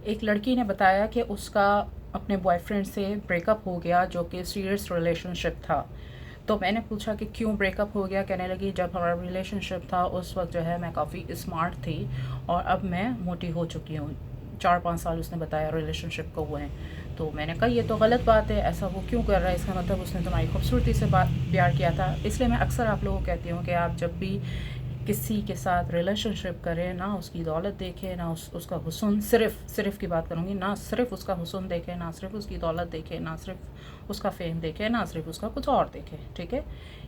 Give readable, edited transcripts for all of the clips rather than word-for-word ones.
एक लड़की ने बताया कि उसका अपने बॉयफ्रेंड से ब्रेकअप हो गया, जो कि सीरियस रिलेशनशिप था। तो मैंने पूछा कि क्यों ब्रेकअप हो गया। कहने लगी, जब हमारा रिलेशनशिप था उस वक्त जो है मैं काफ़ी स्मार्ट थी और अब मैं मोटी हो चुकी हूँ। 4-5 साल उसने बताया रिलेशनशिप को हुए हैं। तो मैंने कहा ये तो गलत बात है, ऐसा वो क्यों कर रहा है, इसका मतलब उसने तुम्हारी खूबसूरती से बात प्यार किया था। इसलिए मैं अक्सर आप लोगों को कहती हूँ कि आप जब भी किसी के साथ रिलेशनशिप करें, ना उसकी दौलत देखें, ना उसका हुस्न, सिर्फ़ की बात करूँगी, ना सिर्फ़ उसका हुस्न देखें, ना सिर्फ़ उसकी दौलत देखें, ना सिर्फ़ उसका फ़ेम देखें, ना सिर्फ़ उसका कुछ और देखें, ठीक है?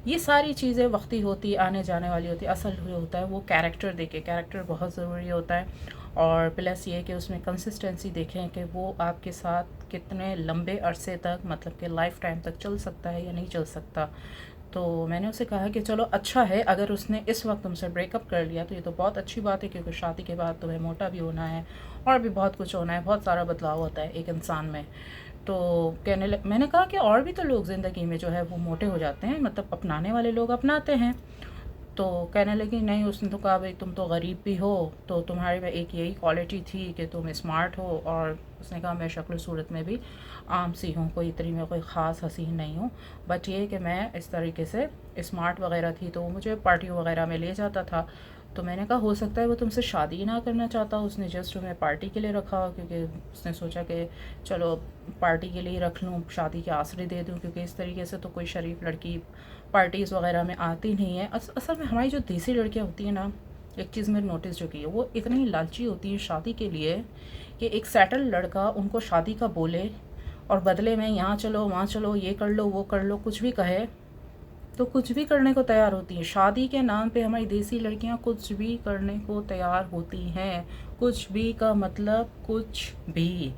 ये सारी चीज़ें वक्ती होती, आने जाने वाली होती है। असल जो होता है वो कैरेक्टर देखें, कैरेक्टर बहुत ज़रूरी होता है। और प्लस ये कि उसमें कंसिस्टेंसी देखें कि वो आपके साथ कितने लंबे अरसे तक, मतलब कि लाइफ़ टाइम तक चल सकता है या नहीं चल सकता। तो मैंने उसे कहा कि चलो अच्छा है, अगर उसने इस वक्त तुमसे ब्रेकअप कर लिया तो ये तो बहुत अच्छी बात है, क्योंकि शादी के बाद तुम्हें मोटा भी होना है और भी बहुत कुछ होना है, बहुत सारा बदलाव होता है एक इंसान में। तो मैंने कहा कि और भी तो लोग ज़िंदगी में जो है वो मोटे हो जाते हैं, मतलब अपनाने वाले लोग अपनाते हैं। तो कहने लगी, नहीं, उसने तो कहा, भाई तुम तो गरीब भी हो, तो तुम्हारे में एक यही क्वालिटी थी कि तुम स्मार्ट हो। और उसने कहा, मैं शक्ल सूरत में भी आम सी हूँ, कोई इतनी मैं कोई ख़ास हसीन नहीं हूँ, बट ये कि मैं इस तरीके से स्मार्ट वगैरह थी तो वो मुझे पार्टियों वगैरह में ले जाता था। तो मैंने कहा हो सकता है वो तुमसे शादी ही ना करना चाहता, उसने जस्ट तुम्हें पार्टी के लिए रखा हो, क्योंकि उसने सोचा कि चलो पार्टी के लिए रख लूँ, शादी के आसरे दे दूँ, क्योंकि इस तरीके से तो कोई शरीफ लड़की पार्टीज़ वगैरह में आती नहीं है। असल में हमारी जो देसी लड़कियाँ होती हैं ना, एक चीज़ मैंने नोटिस जो की है, वो इतनी लालची होती हैं शादी के लिए कि एक सेटल लड़का उनको शादी का बोले और बदले में यहाँ चलो वहाँ चलो, ये कर लो वो कर लो, कुछ भी कहे तो कुछ भी करने को तैयार होती हैं। शादी के नाम पे हमारी देसी लड़कियां कुछ भी करने को तैयार होती हैं। कुछ भी का मतलब कुछ भी।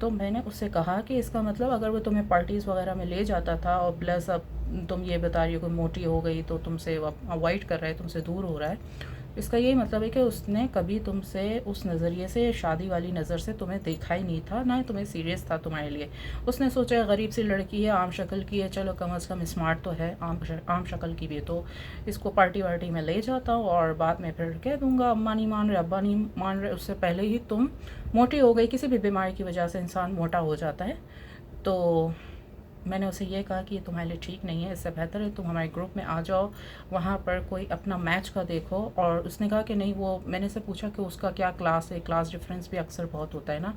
तो मैंने उससे कहा कि इसका मतलब अगर वो तुम्हें पार्टीज़ वगैरह में ले जाता था और प्लस अब तुम ये बता रही हो कि मोटी हो गई तो तुमसे अवॉइड कर रहा है, तुमसे दूर हो रहा है, इसका यही मतलब है कि उसने कभी तुमसे उस नज़रिए से, शादी वाली नज़र से तुम्हें देखा ही नहीं था, ना ही तुम्हें सीरियस था तुम्हारे लिए। उसने सोचा गरीब सी लड़की है, आम शक्ल की है, चलो कम अज़ कम स्मार्ट तो है, आम शक्ल की भी है, तो इसको पार्टी वार्टी में ले जाता हूँ और बाद में फिर कह दूँगा अम्मा नहीं मान रहे, अब्बा नहीं मान रहे, उससे पहले ही तुम मोटी हो गई। किसी भी बीमारी की वजह से इंसान मोटा हो जाता है। तो मैंने उसे ये कहा कि ये तुम्हारे लिए ठीक नहीं है, इससे बेहतर है तुम हमारे ग्रुप में आ जाओ, वहाँ पर कोई अपना मैच का देखो। और उसने कहा कि नहीं, वो मैंने से पूछा कि उसका क्या क्लास है, क्लास डिफरेंस भी अक्सर बहुत होता है ना।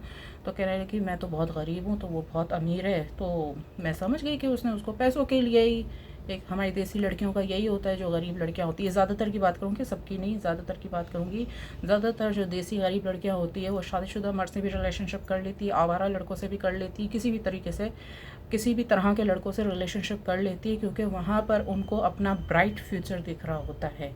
तो कह रहे कि मैं तो बहुत गरीब हूँ, तो वो बहुत अमीर है। तो मैं समझ गई कि उसने उसको पैसों के लिए ही, एक हमारी देसी लड़कियों का यही होता है, जो गरीब लड़कियां होती है, ज़्यादातर की बात करूँगी, सबकी नहीं, ज़्यादातर की बात करूँगी, ज़्यादातर जो देसी गरीब लड़कियां होती है वो शादीशुदा मर्द से भी रिलेशनशिप कर लेती है, आवारा लड़कों से भी कर लेती है, किसी भी तरीके से किसी भी तरह के लड़कों से रिलेशनशिप कर लेती है, क्योंकि वहाँ पर उनको अपना ब्राइट फ्यूचर दिख रहा होता है।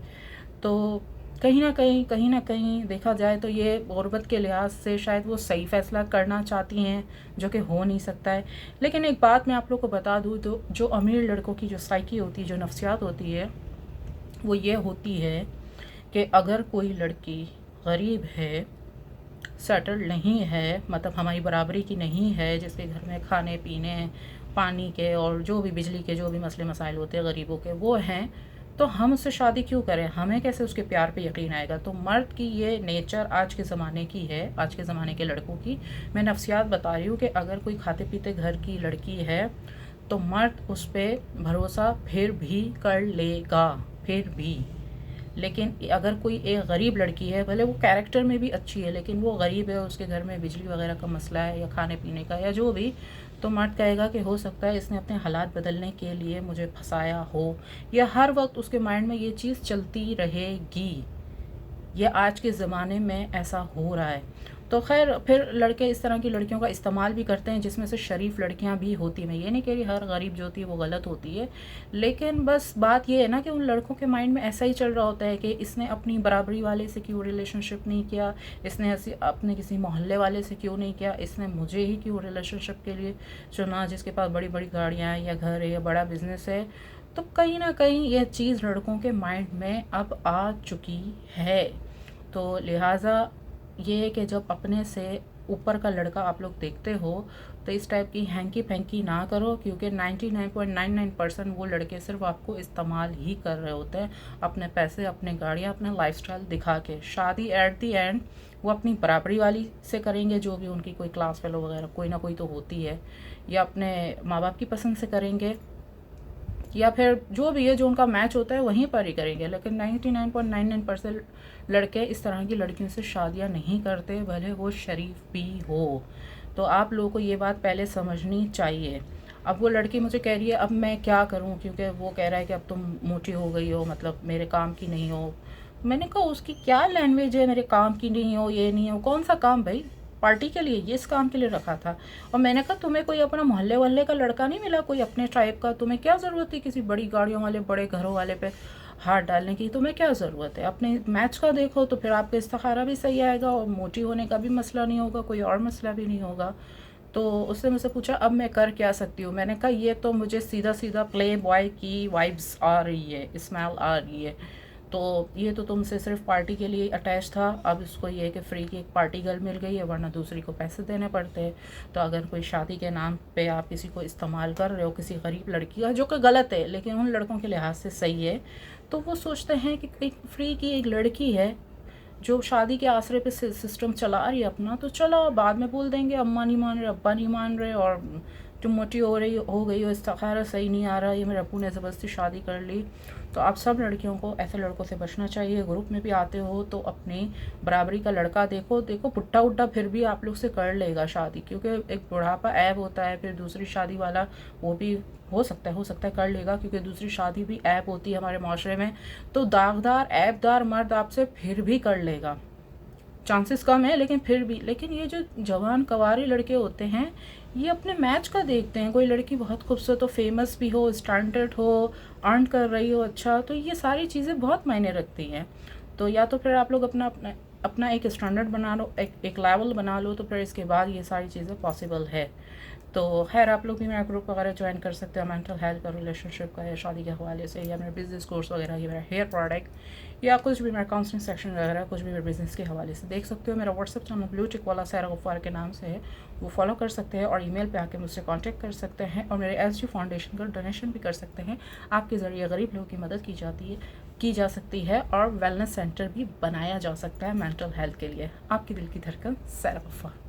तो कहीं ना कहीं देखा जाए तो ये गुर्बत के लिहाज से शायद वो सही फ़ैसला करना चाहती हैं, जो कि हो नहीं सकता है। लेकिन एक बात मैं आप लोग को बता दूँ, तो जो अमीर लड़कों की जो साइकी होती है, जो नफ्सियात होती है, वो ये होती है कि अगर कोई लड़की गरीब है, सेटल्ड नहीं है, मतलब हमारी बराबरी की नहीं है, जिसके घर में खाने पीने, पानी के और जो भी बिजली के जो भी मसले मसाइल होते हैं गरीबों के वो हैं, तो हम उससे शादी क्यों करें, हमें कैसे उसके प्यार पे यकीन आएगा। तो मर्द की ये नेचर आज के ज़माने की है, आज के ज़माने के लड़कों की। मैं नफ्सियात बता रही हूँ कि अगर कोई खाते पीते घर की लड़की है तो मर्द उस पर भरोसा फिर भी कर लेगा, फिर भी। लेकिन अगर कोई एक गरीब लड़की है, भले वो कैरेक्टर में भी अच्छी है, लेकिन वो गरीब है, उसके घर में बिजली वगैरह का मसला है या खाने पीने का या जो भी, तो मर्द कहेगा कि हो सकता है इसने अपने हालात बदलने के लिए मुझे फंसाया हो, या हर वक्त उसके माइंड में ये चीज़ चलती रहेगी। ये आज के ज़माने में ऐसा हो रहा है। तो ख़ैर फिर लड़के इस तरह की लड़कियों का इस्तेमाल भी करते हैं, जिसमें से शरीफ लड़कियां भी होती हैं। मैं ये नहीं कह रही हर गरीब जो होती है वो गलत होती है, लेकिन बस बात ये है ना कि उन लड़कों के माइंड में ऐसा ही चल रहा होता है कि इसने अपनी बराबरी वाले से क्यों रिलेशनशिप नहीं किया, इसने ऐसे अपने किसी मोहल्ले वाले से क्यों नहीं किया, इसने मुझे ही क्यों रिलेशनशिप के लिए चुना, जिसके पास बड़ी बड़ी गाड़ियाँ हैं या घर है या बड़ा बिजनेस है। तो कहीं ना कहीं यह चीज़ लड़कों के माइंड में अब आ चुकी है। तो लिहाजा ये है कि जब अपने से ऊपर का लड़का आप लोग देखते हो तो इस टाइप की हैंकी फैंकी ना करो, क्योंकि 99.99% वो लड़के सिर्फ आपको इस्तेमाल ही कर रहे होते हैं, अपने पैसे, अपने गाड़ियाँ, अपना लाइफस्टाइल दिखा के। शादी एट दी एंड वो अपनी बराबरी वाली से करेंगे, जो भी उनकी कोई क्लास फेलो वगैरह कोई ना कोई तो होती है, या अपने माँ बाप की पसंद से करेंगे, या फिर जो भी है जो उनका मैच होता है वहीं पर ही करेंगे। लेकिन 99.99% लड़के इस तरह की लड़कियों से शादियां नहीं करते, भले वो शरीफ भी हो। तो आप लोगों को ये बात पहले समझनी चाहिए। अब वो लड़की मुझे कह रही है अब मैं क्या करूं, क्योंकि वो कह रहा है कि अब तुम मोटी हो गई हो, मतलब मेरे काम की नहीं हो। मैंने कहा उसकी क्या लैंग्वेज है, मेरे काम की नहीं हो, ये नहीं हो, कौन सा काम भाई? पार्टी के लिए, ये इस काम के लिए रखा था। और मैंने कहा तुम्हें कोई अपना मोहल्ले वल्ले का लड़का नहीं मिला, कोई अपने टाइप का? तुम्हें क्या ज़रूरत थी किसी बड़ी गाड़ियों वाले, बड़े घरों वाले पे हाथ डालने की? तुम्हें क्या ज़रूरत है? अपने मैच का देखो, तो फिर आपका इस्तिखारा भी सही आएगा और मोटी होने का भी मसला नहीं होगा, कोई और मसला भी नहीं होगा। तो उसने मुझसे पूछा अब मैं कर क्या सकती हूँ। मैंने कहा ये तो मुझे सीधा सीधा प्ले बॉय की वाइब्स आ रही है, स्मेल आ रही है। तो ये तो तुमसे सिर्फ पार्टी के लिए अटैच था, अब इसको ये है कि फ्री की एक पार्टी गर्ल मिल गई है, वरना दूसरी को पैसे देने पड़ते हैं। तो अगर कोई शादी के नाम पे आप किसी को इस्तेमाल कर रहे हो, किसी गरीब लड़की का, जो कि गलत है लेकिन उन लड़कों के लिहाज से सही है, तो वो सोचते हैं कि एक फ्री की एक लड़की है जो शादी के आसरे पे सिस्टम चला रही है अपना, तो चलो बाद में बोल देंगे अम्मा नहीं मान रहे, अब्बा नहीं मान रहे, और तुम मोटी हो गई हो, इस्तिखारा सही नहीं आ रहा, ये मेरे अब्बू ने ज़बरदस्ती शादी कर ली। तो आप सब लड़कियों को ऐसे लड़कों से बचना चाहिए। ग्रुप में भी आते हो तो अपनी बराबरी का लड़का देखो। बुढ़ा उड्ढा फिर भी आप लोग से कर लेगा शादी, क्योंकि एक बुढ़ापा ऐब होता है, फिर दूसरी शादी वाला वो भी हो सकता है कर लेगा, क्योंकि दूसरी शादी भी ऐब होती है हमारे माशरे में। तो दागदार ऐबदार मर्द आपसे फिर भी कर लेगा, चांसेस कम है लेकिन फिर भी। लेकिन ये जो जवान कवारे लड़के होते हैं ये अपने मैच का देखते हैं, कोई लड़की बहुत खूबसूरत हो, फेमस भी हो, स्टैंडर्ड हो, अर्न कर रही हो अच्छा, तो ये सारी चीज़ें बहुत मायने रखती हैं। तो या तो फिर आप लोग अपना अपना अपना एक स्टैंडर्ड बना लो, एक लेवल बना लो, तो फिर इसके बाद ये सारी चीज़ें पॉसिबल है। तो खैर आप लोग भी मेरा ग्रुप वगैरह ज्वाइन कर सकते हो, मेंटल हेल्थ का, रिलेशनशिप का, या शादी के हवाले से, या मेरा बिजनेस कोर्स वगैरह, या मेरा हेयर प्रोडक्ट, या कुछ भी मेरा काउंसलिंग सेक्शन वगैरह, कुछ भी मेरे बिज़नेस के हवाले से देख सकते हो। मेरा व्हाट्सअप चैनल ब्लू टिक वाला सारा गफ्फार के नाम से है, वो फॉलो कर सकते हैं, और ईमेल पे आके मुझसे कांटेक्ट कर सकते हैं, और मेरे SG फाउंडेशन का डोनेशन भी कर सकते हैं। आपके ज़रिए गरीब लोगों की मदद की जा सकती है, और वेलनेस सेंटर भी बनाया जा सकता है मेंटल हेल्थ के लिए। आपकी दिल की धड़कन, सारा गफ्फार।